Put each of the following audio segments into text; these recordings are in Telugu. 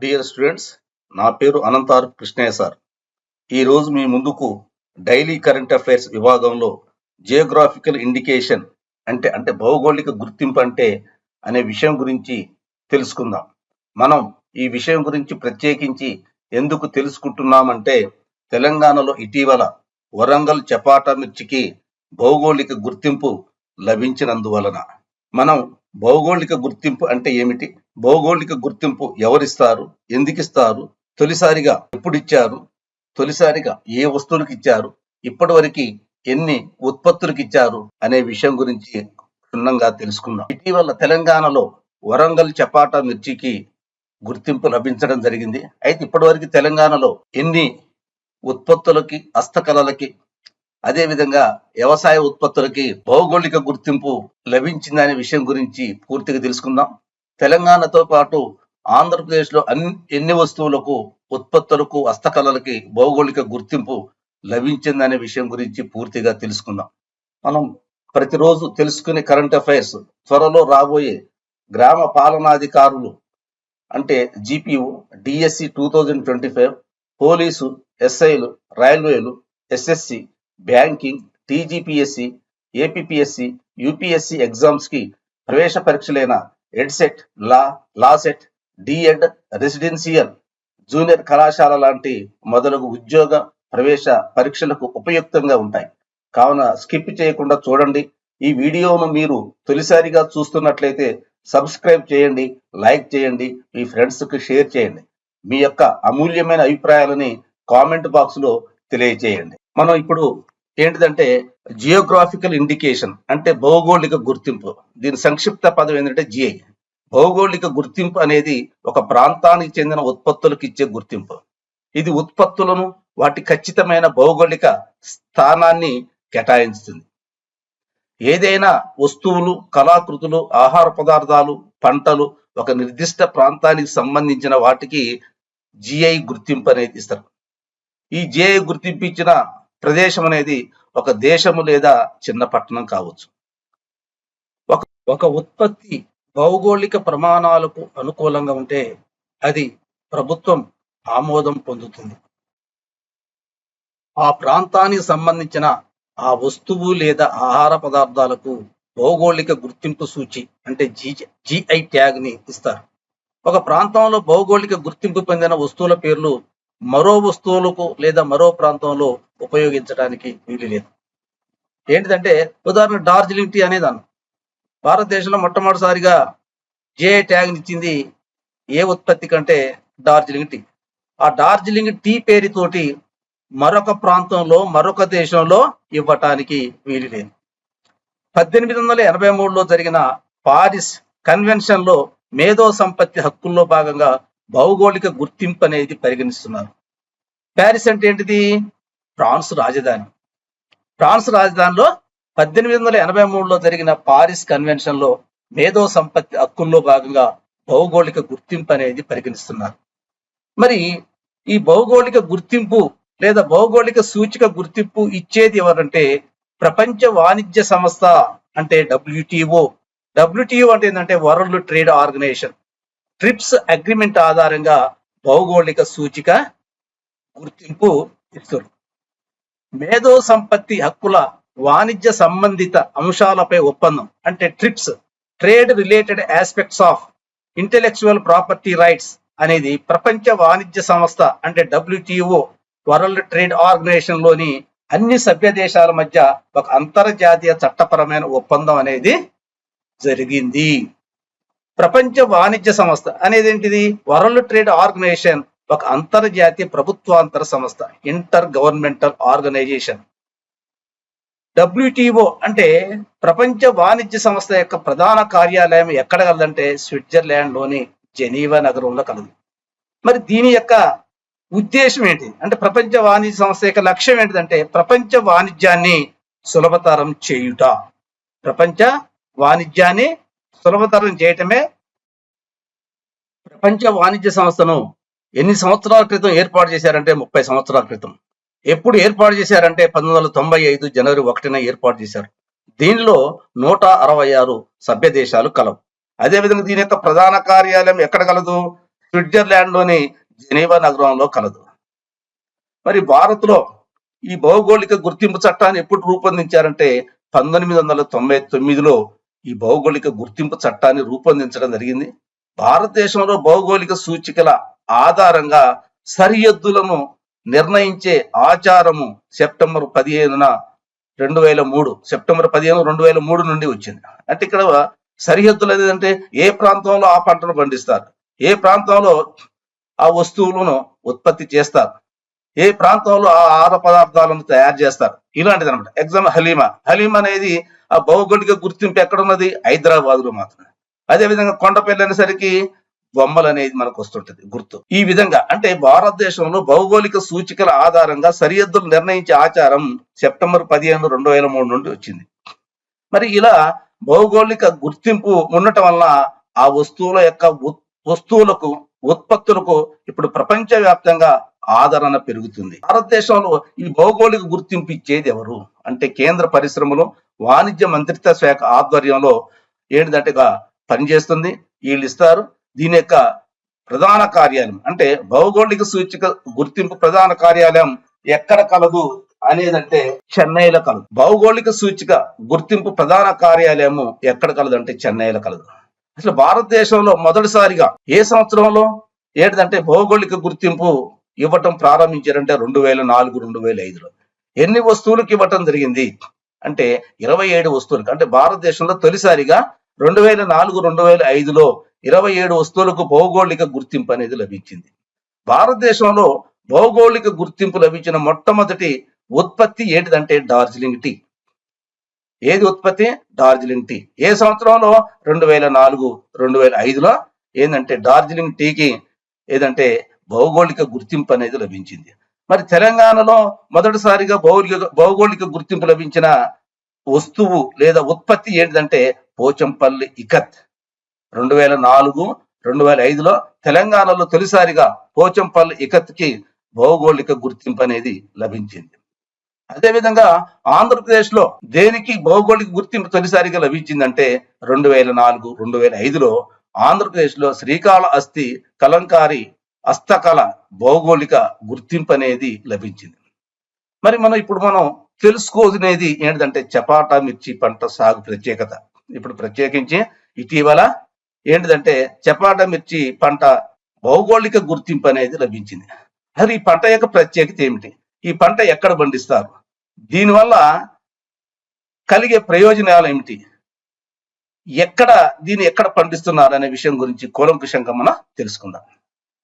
డియర్ స్టూడెంట్స్, నా పేరు అనంతారు కృష్ణయ్య సార్. ఈరోజు మీ ముందుకు డైలీ కరెంట్ అఫైర్స్ విభాగంలో జియోగ్రాఫికల్ ఇండికేషన్ అంటే భౌగోళిక గుర్తింపు అంటే అనే విషయం గురించి తెలుసుకుందాం. మనం ఈ విషయం గురించి ప్రత్యేకించి ఎందుకు తెలుసుకుంటున్నామంటే తెలంగాణలో ఇటీవల వరంగల్ చపాటా మిర్చికి భౌగోళిక గుర్తింపు లభించినందువలన. మనం భౌగోళిక గుర్తింపు అంటే ఏమిటి, భౌగోళిక గుర్తింపు ఎవరిస్తారు, ఎందుకు ఇస్తారు, తొలిసారిగా ఎప్పుడు ఇచ్చారు, తొలిసారిగా ఏ వస్తువులకు ఇచ్చారు, ఇప్పటివరకు ఎన్ని ఉత్పత్తులకు ఇచ్చారు అనే విషయం గురించి క్షుణ్ణంగా తెలుసుకుందాం. ఇటీవల తెలంగాణలో వరంగల్ చపాటా మిర్చికి గుర్తింపు లభించడం జరిగింది. అయితే ఇప్పటివరకు తెలంగాణలో ఎన్ని ఉత్పత్తులకి, హస్తకళలకి, అదేవిధంగా వ్యవసాయ ఉత్పత్తులకి భౌగోళిక గుర్తింపు లభించిందనే విషయం గురించి పూర్తిగా తెలుసుకుందాం. తెలంగాణతో పాటు ఆంధ్రప్రదేశ్లో ఎన్ని వస్తువులకు, ఉత్పత్తులకు, హస్తకళలకి భౌగోళిక గుర్తింపు లభించిందనే విషయం గురించి పూర్తిగా తెలుసుకుందాం. మనం ప్రతిరోజు తెలుసుకునే కరెంట్ అఫైర్స్, త్వరలో రాబోయే గ్రామ పాలనాధికారులు అంటే GPO, DSC 2025, పోలీసు, SIలు, రైల్వేలు, SSC, banking, TGPSC, APPSC, UPSC exams కి ప్రవేశ పరీక్షలైన EdCET, LAWCET, DEd, residential, junior కళాశాల లాంటి మొదలగు ఉద్యోగ ప్రవేశ పరీక్షలకు ఉపయుక్తంగా ఉంటాయి. కావున స్కిప్ చేయకుండా చూడండి. ఈ వీడియోను మీరు తొలిసారిగా చూస్తున్నట్లయితే సబ్స్క్రైబ్ చేయండి, లైక్ చేయండి, మీ ఫ్రెండ్స్కి షేర్ చేయండి. మీ యొక్క అమూల్యమైన అభిప్రాయాలని కామెంట్ బాక్స్ లో తెలియజేయండి. మనం ఇప్పుడు ఏంటిదంటే జియోగ్రాఫికల్ ఇండికేషన్ అంటే భౌగోళిక గుర్తింపు. దీని సంక్షిప్త పదం ఏంటంటే GI. భౌగోళిక గుర్తింపు అనేది ఒక ప్రాంతానికి చెందిన ఉత్పత్తులకు ఇచ్చే గుర్తింపు. ఇది ఉత్పత్తులను వాటి ఖచ్చితమైన భౌగోళిక స్థానాన్ని కేటాయిస్తుంది. ఏదైనా వస్తువులు, కళాకృతులు, ఆహార పదార్థాలు, పంటలు ఒక నిర్దిష్ట ప్రాంతానికి సంబంధించిన వాటికి GI గుర్తింపు అనేది ఇస్తారు. ఈ GI గుర్తింపు ఇచ్చిన ప్రదేశం అనేది ఒక దేశము లేదా చిన్న పట్టణం కావచ్చు. ఒక ఉత్పత్తి భౌగోళిక ప్రమాణాలకు అనుకూలంగా ఉంటే అది ప్రభుత్వం ఆమోదం పొందుతుంది. ఆ ప్రాంతానికి సంబంధించిన ఆ వస్తువు లేదా ఆహార పదార్థాలకు భౌగోళిక గుర్తింపు సూచి అంటే GI ట్యాగ్ ని ఇస్తారు. ఒక ప్రాంతంలో భౌగోళిక గుర్తింపు పొందిన వస్తువుల పేర్లు మరో వస్తువులకు లేదా మరో ప్రాంతంలో ఉపయోగించడానికి వీలు లేదు. ఏంటిదంటే ఉదాహరణ డార్జిలింగ్ టీ అనేది భారతదేశంలో మొట్టమొదటిసారిగా GI ట్యాగ్ ఇచ్చింది ఏ ఉత్పత్తి కంటే డార్జిలింగ్ టీ. ఆ డార్జిలింగ్ టీ పేరుతోటి మరొక ప్రాంతంలో, మరొక దేశంలో ఇవ్వటానికి వీలు లేదు. 1883లో జరిగిన పారిస్ కన్వెన్షన్ లో మేధో సంపత్తి హక్కుల్లో భాగంగా భౌగోళిక గుర్తింపు అనేది పరిగణిస్తున్నారు. ప్యారిస్ అంటే ఏంటిది? ఫ్రాన్స్ రాజధాని. ఫ్రాన్స్ రాజధానిలో 1883లో జరిగిన పారిస్ కన్వెన్షన్ లో మేధో సంపత్తి హక్కుల్లో భాగంగా భౌగోళిక గుర్తింపు అనేది పరిగణిస్తున్నారు. మరి ఈ భౌగోళిక గుర్తింపు లేదా భౌగోళిక సూచిక గుర్తింపు ఇచ్చేది ఎవరంటే ప్రపంచ వాణిజ్య సంస్థ అంటే WTO. WTO అంటే ఏంటంటే world trade organisation. TRIPS agreement ఆధారంగా భౌగోళిక సూచిక గుర్తింపు ఇస్తారు. మేధో సంపత్తి హక్కుల వాణిజ్య సంబంధిత అంశాలపై ఒప్పందం అంటే trips, trade related aspects of intellectual property rights అనేది ప్రపంచ వాణిజ్య సంస్థ అంటే WTO వరల్డ్ ట్రేడ్ ఆర్గనైజేషన్ లోని అన్ని సభ్య దేశాల మధ్య ఒక అంతర్జాతీయ చట్టపరమైన ఒప్పందం అనేది జరిగింది. ప్రపంచ వాణిజ్య సంస్థ అనేది ఏంటిది? వరల్డ్ ట్రేడ్ ఆర్గనైజేషన్ ఒక అంతర్జాతీయ ప్రభుత్వాంతర సంస్థ, ఇంటర్ గవర్నమెంటల్ ఆర్గనైజేషన్. WTO అంటే ప్రపంచ వాణిజ్య సంస్థ యొక్క ప్రధాన కార్యాలయం ఎక్కడ కలదంటే స్విట్జర్లాండ్ లోని జెనీవా నగరంలో కలదు. మరి దీని యొక్క ఉద్దేశం ఏంటి అంటే ప్రపంచ వాణిజ్య సంస్థ యొక్క లక్ష్యం ఏంటిదంటే ప్రపంచ వాణిజ్యాన్ని సులభతరం చేయుట. ప్రపంచ వాణిజ్యాన్ని సులభతరం చేయటమే ప్రపంచ వాణిజ్య సంస్థను ఎన్ని సంవత్సరాల క్రితం ఏర్పాటు చేశారంటే 30 సంవత్సరాల క్రితం. ఎప్పుడు ఏర్పాటు చేశారంటే 1995 జనవరి 1న ఏర్పాటు చేశారు. దీనిలో 166 సభ్య దేశాలు కలవు. అదేవిధంగా దీని యొక్క ప్రధాన కార్యాలయం ఎక్కడ కలదు? స్విట్జర్లాండ్లోని జెనీవా నగరంలో కలదు. మరి భారత్లో ఈ భౌగోళిక గుర్తింపు చట్టాన్ని ఎప్పుడు రూపొందించారంటే 1999లో ఈ భౌగోళిక గుర్తింపు చట్టాన్ని రూపొందించడం జరిగింది. భారతదేశంలో భౌగోళిక సూచికల ఆధారంగా సరిహద్దులను నిర్ణయించే ఆచారము సెప్టెంబర్ 15 నుండి వచ్చింది. అంటే ఇక్కడ సరిహద్దులు అనేది అంటే ఏ ప్రాంతంలో ఆ పంటను పండిస్తారు, ఏ ప్రాంతంలో ఆ వస్తువులను ఉత్పత్తి చేస్తారు, ఏ ప్రాంతంలో ఆ ఆహార పదార్థాలను తయారు చేస్తారు, ఇలాంటిది అనమాట. ఎగ్జాంపుల్ హలీమా అనేది ఆ భౌగోళిక గుర్తింపు ఎక్కడున్నది? హైదరాబాద్ లో మాత్రమే. అదేవిధంగా కొండపల్లి అనేసరికి బొమ్మలు అనేది మనకు వస్తుంటది గుర్తు. ఈ విధంగా అంటే భారతదేశంలో భౌగోళిక సూచికల ఆధారంగా సరిహద్దులు నిర్ణయించే ఆచారం సెప్టెంబర్ 15, 2003 నుండి వచ్చింది. మరి ఇలా భౌగోళిక గుర్తింపు ఉండటం వల్ల ఆ వస్తువుల యొక్క వస్తువులకు ఉత్పత్తులకు ఇప్పుడు ప్రపంచవ్యాప్తంగా ఆదరణ పెరుగుతుంది. భారతదేశంలో ఈ భౌగోళిక గుర్తింపు ఇచ్చేది ఎవరు అంటే కేంద్ర పరిశ్రమలు వాణిజ్య మంత్రిత్వ శాఖ ఆధ్వర్యంలో ఏంటిదంటే పనిచేస్తుంది. వీళ్ళు ఇస్తారు. దీని యొక్క ప్రధాన కార్యాలయం అంటే భౌగోళిక సూచిక గుర్తింపు ప్రధాన కార్యాలయం ఎక్కడ కలదు అనేదంటే చెన్నైలో కలదు. భౌగోళిక సూచిక గుర్తింపు ప్రధాన కార్యాలయము ఎక్కడ కలదు అంటే చెన్నైలో కలదు. అసలు భారతదేశంలో మొదటిసారిగా ఏ సంవత్సరంలో ఏంటిదంటే భౌగోళిక గుర్తింపు ఇవ్వటం ప్రారంభించారంటే 2004-2005లో. ఎన్ని వస్తువులకు ఇవ్వటం జరిగింది అంటే 27 వస్తువులకు. అంటే భారతదేశంలో తొలిసారిగా 2004-2005లో 27 వస్తువులకు భౌగోళిక గుర్తింపు అనేది లభించింది. భారతదేశంలో భౌగోళిక గుర్తింపు లభించిన మొట్టమొదటి ఉత్పత్తి ఏంటిదంటే డార్జిలింగ్ టీ. ఏది ఉత్పత్తి? డార్జిలింగ్ టీ. ఏ సంవత్సరంలో? 2004-2005లో ఏంటంటే డార్జిలింగ్ టీకి ఏదంటే భౌగోళిక గుర్తింపు అనేది లభించింది. మరి తెలంగాణలో మొదటిసారిగా భౌగోళిక గుర్తింపు లభించిన వస్తువు లేదా ఉత్పత్తి ఏంటిదంటే పోచంపల్లి ఇకత్. 2004-2005లో తెలంగాణలో తొలిసారిగా పోచంపల్లి ఇకత్కి భౌగోళిక గుర్తింపు అనేది లభించింది. అదేవిధంగా ఆంధ్రప్రదేశ్ లో దేనికి భౌగోళిక గుర్తింపు తొలిసారిగా లభించిందంటే 2004-2005లో ఆంధ్రప్రదేశ్ లో శ్రీకాళహస్తి కలంకారి హస్తకళ భౌగోళిక గుర్తింపు అనేది లభించింది. మరి మనం తెలుసుకోనేది ఏంటంటే చపాటా మిర్చి పంట సాగు ప్రత్యేకత. ఇప్పుడు ప్రత్యేకించి ఇటీవల ఏంటిదంటే చపాటా మిర్చి పంట భౌగోళిక గుర్తింపు అనేది లభించింది. అది ఈ పంట యొక్క ప్రత్యేకత ఏమిటి? ఈ పంట ఎక్కడ పండిస్తారు? దీనివల్ల కలిగే ప్రయోజనాలు ఏమిటి? దీన్ని ఎక్కడ పండిస్తున్నారు అనే విషయం గురించి కూలంకషంగా మనం తెలుసుకుందాం.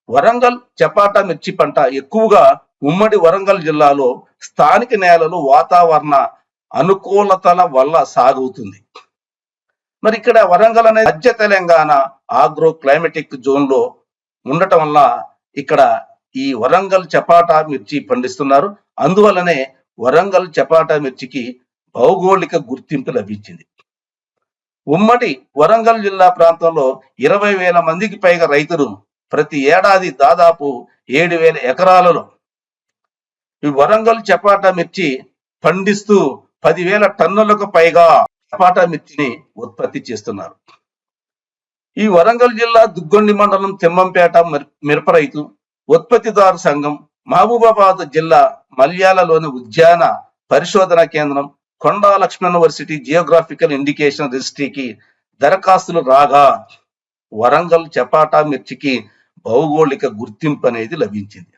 వరంగల్ చపాటా మిర్చి పంట ఎక్కువగా ఉమ్మడి వరంగల్ జిల్లాలో స్థానిక నేలలు వాతావరణ అనుకూలతల వల్ల సాగుతుంది. మరి ఇక్కడ వరంగల్ అనేది మధ్య తెలంగాణ ఆగ్రో క్లైమేటిక్ జోన్ లో ఉండటం వల్ల ఇక్కడ ఈ వరంగల్ చపాటా మిర్చి పండిస్తున్నారు. అందువల్లనే వరంగల్ చపాటా మిర్చికి భౌగోళిక గుర్తింపు లభించింది. ఉమ్మడి వరంగల్ జిల్లా ప్రాంతంలో 20,000 మందికి పైగా రైతులు ప్రతి ఏడాది దాదాపు 7,000 ఎకరాలలో ఈ వరంగల్ చపాటా మిర్చి పండిస్తూ 10,000 టన్నులకు పైగా చపాటా మిర్చిని ఉత్పత్తి చేస్తున్నారు. ఈ వరంగల్ జిల్లా దుగ్గొండి మండలం తిమ్మంపేట మిరప రైతు ఉత్పత్తిదారు సంఘం, మహబూబాబాద్ జిల్లా మల్యాలలోని ఉద్యాన పరిశోధన కేంద్రం, కొండా లక్ష్మణ్ యూనివర్సిటీ జియోగ్రాఫికల్ ఇండికేషన్ రిజిస్ట్రీకి దరఖాస్తులు రాగా వరంగల్ చపాటా మిర్చికి భౌగోళిక గుర్తింపు అనేది లభించింది.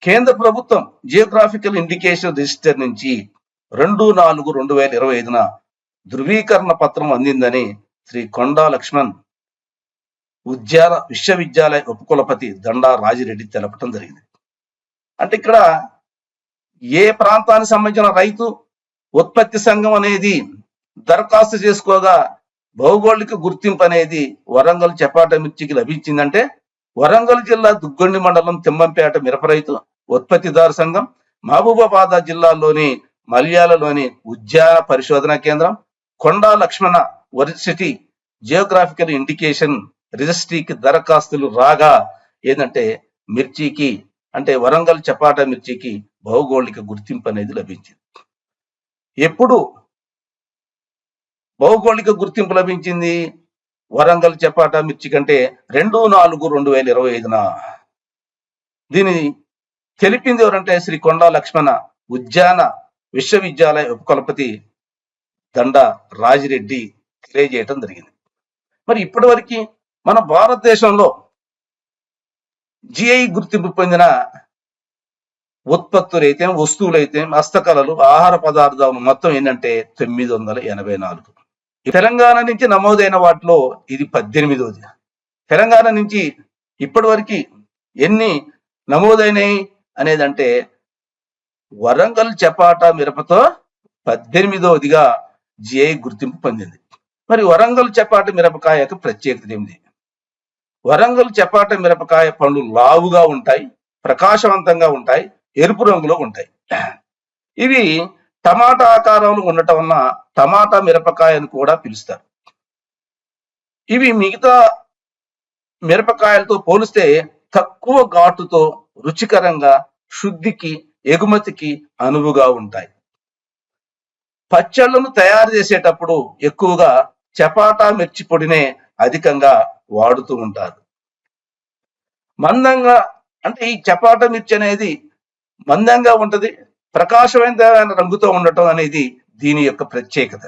కేంద్ర ప్రభుత్వం జియోగ్రాఫికల్ ఇండికేషన్ రిజిస్టర్ నుంచి 2/4/2025న ధృవీకరణ పత్రం అందిందని శ్రీ కొండా లక్ష్మణ్ ఉద్యాన విశ్వవిద్యాలయ ఉపకులపతి దండా రాజిరెడ్డి తెలపడం జరిగింది. అంటే ఇక్కడ ఏ ప్రాంతానికి సంబంధించిన రైతు ఉత్పత్తి సంఘం అనేది దరఖాస్తు చేసుకోగా భౌగోళిక గుర్తింపు అనేది వరంగల్ చపాటా మిర్చికి లభించిందంటే వరంగల్ జిల్లా దుగ్గొండి మండలం తిమ్మంపేట మిరప రైతు ఉత్పత్తిదారు సంఘం, మహబూబాబాద్ జిల్లాలోని మల్యాలలోని ఉద్యాన పరిశోధన కేంద్రం, కొండా లక్ష్మణ యూనివర్సిటీ జియోగ్రాఫికల్ ఇండికేషన్ రిజిస్ట్రీకి దరఖాస్తులు రాగా ఏంటంటే మిర్చికి అంటే వరంగల్ చపాటా మిర్చికి భౌగోళిక గుర్తింపు అనేది లభించింది. ఎప్పుడు భౌగోళిక గుర్తింపు లభించింది? వరంగల్ చపాటా మిర్చి కంటే 2/4/2025న. దీని తెలిపింది ఎవరంటే శ్రీ కొండా లక్ష్మణ ఉద్యాన విశ్వవిద్యాలయ ఉపకులపతి దండ రాజిరెడ్డి తెలియజేయటం జరిగింది. మరి ఇప్పటివరకు మన భారతదేశంలో జిఐ గుర్తింపు పొందిన ఉత్పత్తులైతే, వస్తువులైతే, హస్తకళలు, ఆహార పదార్థాలు మొత్తం ఏంటంటే 984. తెలంగాణ నుంచి నమోదైన వాటిలో ఇది 18వది. తెలంగాణ నుంచి ఇప్పటి వరకు ఎన్ని నమోదైనాయి అనేదంటే వరంగల్ చపాటా మిరపతో 18వదిగా జిఐ గుర్తింపు పొందింది. మరి వరంగల్ చపాటా మిరపకాయ యొక్క ప్రత్యేకత ఏమిటి? వరంగల్ చపాటా మిరపకాయ పండ్లు లావుగా ఉంటాయి, ప్రకాశవంతంగా ఉంటాయి, ఎరుపు రంగులో ఉంటాయి. ఇవి టమాటా ఆకారంలో ఉండటం వలన టమాటా మిరపకాయ అని కూడా పిలుస్తారు. ఇవి మిగతా మిరపకాయలతో పోలిస్తే తక్కువ ఘాటుతో రుచికరంగా, శుద్ధికి, ఎగుమతికి అనువుగా ఉంటాయి. పచ్చళ్లను తయారు చేసేటప్పుడు ఎక్కువగా చపాటా మిర్చి పొడినే అధికంగా వాడుతూ ఉంటారు. మందంగా అంటే ఈ చపాటా మిర్చి అనేది మందంగా ఉంటది, ప్రకాశవంతమైన రంగుతో ఉండటం అనేది దీని యొక్క ప్రత్యేకత.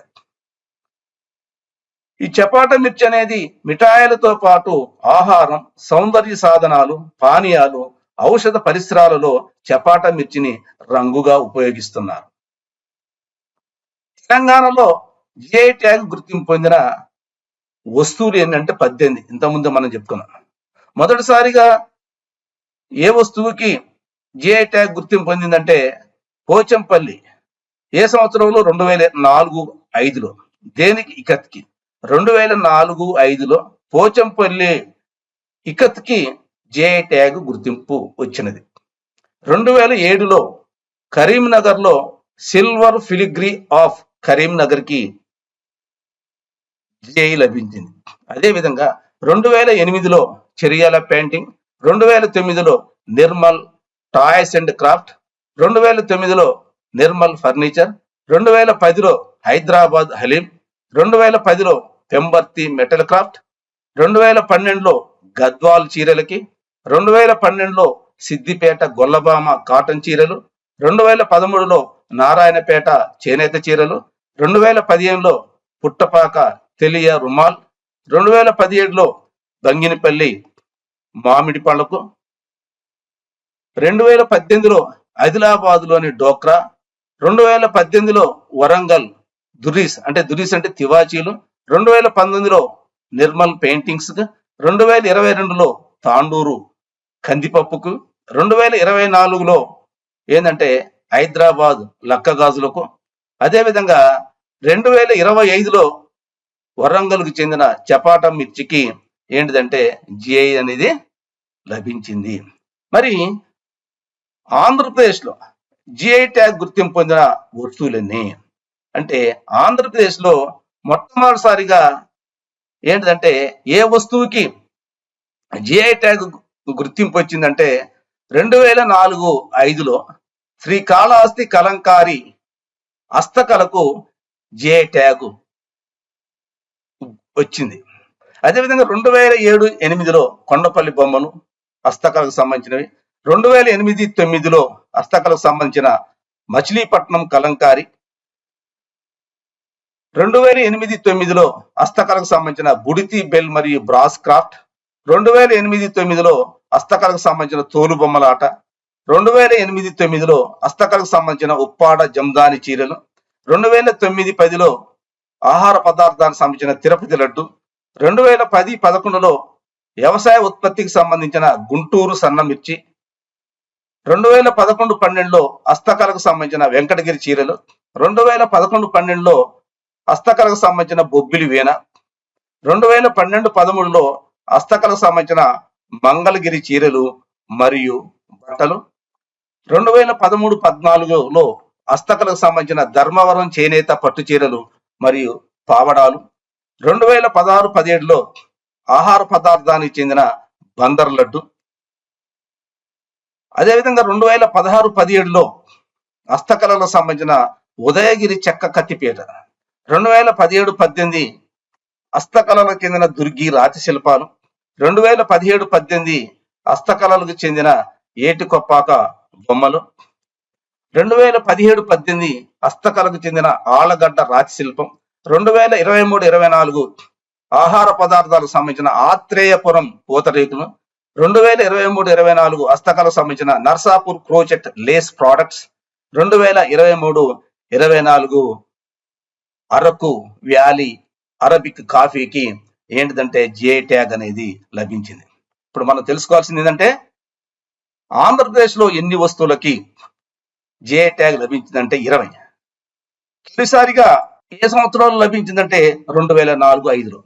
ఈ చపాటా మిర్చి అనేది మిఠాయిలతో పాటు ఆహారం, సౌందర్య సాధనాలు, పానీయాలు, ఔషధ పరిసరాలలో చపాటా మిర్చిని రంగుగా ఉపయోగిస్తున్నారు. తెలంగాణలో జిఐ ట్యాగ్ గుర్తింపు పొందిన వస్తువులు ఏంటంటే 18. ఇంతకుముందు మనం చెప్పుకున్నాం. మొదటిసారిగా ఏ వస్తువుకి జిఐ ట్యాగ్ గుర్తింపు పొందిందంటే పోచంపల్లి. ఏ సంవత్సరంలో? 2004-05లో. దేనికి? ఇకత్కి. 2004-05లో పోచంపల్లి ఇకత్కి జిఐ ట్యాగ్ గుర్తింపు వచ్చినది. 2007లో కరీంనగర్లో సిల్వర్ ఫిలిగ్రీ ఆఫ్ కరీంనగర్కి జిఐ లభించింది. అదేవిధంగా 2008లో చెరియాల పెయింటింగ్, 2009లో నిర్మల్ టాయ్స్ అండ్ క్రాఫ్ట్, 2009లో నిర్మల్ ఫర్నిచర్, 2010లో హైదరాబాద్ హలీం, 2010లో పెంబర్తి మెటల్ క్రాఫ్ట్, 2012లో గద్వాల్ చీరలకి, 2012లో సిద్దిపేట గొల్లబామ కాటన్ చీరలు, 2013లో నారాయణపేట చేనేత చీరలు, 2015లో పుట్టపాక తెలియ రుమాల్, 2017లో బంగినపల్లి మామిడి పళ్ళకు, 2018లో ఆదిలాబాద్లోని డోక్రా, 2018లో వరంగల్ దురీస్ అంటే తివాచీలు, 2019లో నిర్మల్ పెయింటింగ్స్, 2022లో తాండూరు కందిపప్పుకు, 2024లో ఏంటంటే హైదరాబాద్ లక్క గాజులకు, అదేవిధంగా 2025లో వరంగల్కు చెందిన చపాటా మిర్చికి ఏంటిదంటే జిఐ అనేది లభించింది. మరి ఆంధ్రప్రదేశ్లో జిఐ ట్యాగ్ గుర్తింపు పొందిన వస్తువులన్నీ అంటే ఆంధ్రప్రదేశ్లో మొట్టమొదటిసారిగా ఏంటిదంటే ఏ వస్తువుకి జిఐ ట్యాగ్ గుర్తింపు వచ్చిందంటే 2004-05లో శ్రీకాళహస్తి కలంకారి హస్తకళకు జిఐ ట్యాగ్ వచ్చింది. అదేవిధంగా 2007-08లో కొండపల్లి బొమ్మలు హస్తకళకు సంబంధించినవి, 2008-09లో హస్తకళకు సంబంధించిన మచిలీపట్నం కలంకారి, 2008-09లో హస్తకళకు సంబంధించిన బుడితి బెల్ మరియు బ్రాస్ క్రాఫ్ట్, 2008-09లో హస్తకళకు సంబంధించిన తోలు బొమ్మలాట, 2008-09లో హస్తకళకు సంబంధించిన ఉప్పాడ జందాని చీరలు, 2009-10లో ఆహార పదార్థానికి సంబంధించిన తిరుపతి లడ్డు, 2010-11లో వ్యవసాయ ఉత్పత్తికి సంబంధించిన గుంటూరు సన్న మిర్చి, 2011-12లో హస్తకళకు సంబంధించిన వెంకటగిరి చీరలు, 2011-12లో హస్తకళకు సంబంధించిన బొబ్బిలి వీణ, 2012-13లో హస్తకళకు సంబంధించిన మంగళగిరి చీరలు మరియు బట్టలు, 2013-14లో హస్తకళకు సంబంధించిన ధర్మవరం చేనేత పట్టు చీరలు మరియు పావడాలు, 2016-17లో ఆహార పదార్థానికి చెందిన బందర్ లడ్డు, అదేవిధంగా 2016-17లో హస్తకళలకు సంబంధించిన ఉదయగిరి చెక్క కత్తిపీట, 2017-18 హస్తకళలకు చెందిన దుర్గి రాతి శిల్పాలు, 2017-18 హస్తకళలకు చెందిన ఏటికొప్పాక బొమ్మలు, 2017-18 హస్తకళకు చెందిన ఆళ్లగడ్డ రాతి శిల్పం, 2023-24 ఆహార పదార్థాలకు సంబంధించిన ఆత్రేయపురం పూతరేకులు, 2023-24 హస్తకళకు సంబంధించిన Narsapur crochet lace products, 2023-24 Araku valley Arabic కాఫీకి ఏంటిదంటే జిఐ ట్యాగ్ అనేది లభించింది. ఇప్పుడు మనం తెలుసుకోవాల్సింది ఏంటంటే ఆంధ్రప్రదేశ్లో ఎన్ని వస్తువులకి జిఐ ట్యాగ్ లభించిందంటే 20. తొలిసారిగా ఏ సంవత్సరంలో లభించిందంటే 2004-5లో.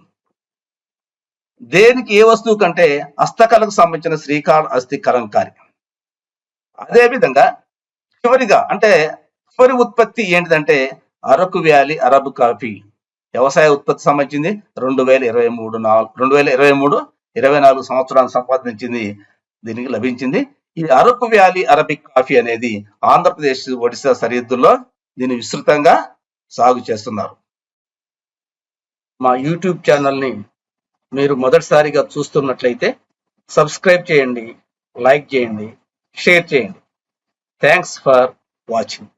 దేనికి ఏ వస్తువు కంటే హస్తకళకు సంబంధించిన శ్రీకాళహస్తి కలంకారి. అదేవిధంగా చివరిగా అంటే చివరి ఉత్పత్తి ఏంటిదంటే అరకు వ్యాలీ అరబ్ కాఫీ వ్యవసాయ ఉత్పత్తి సంబంధించింది 2023-24 సంవత్సరానికి సంపాదించింది, దీనికి లభించింది. ఈ అరకు వ్యాలీ అరబిక్ కాఫీ అనేది ఆంధ్రప్రదేశ్ ఒడిశా సరిహద్దుల్లో దీన్ని విస్తృతంగా సాగు చేస్తున్నారు. మా యూట్యూబ్ ఛానల్ని మీరు మొదటిసారిగా చూస్తున్నట్లయితే సబ్స్క్రైబ్ చేయండి, లైక్ చేయండి, షేర్ చేయండి. Thanks for watching.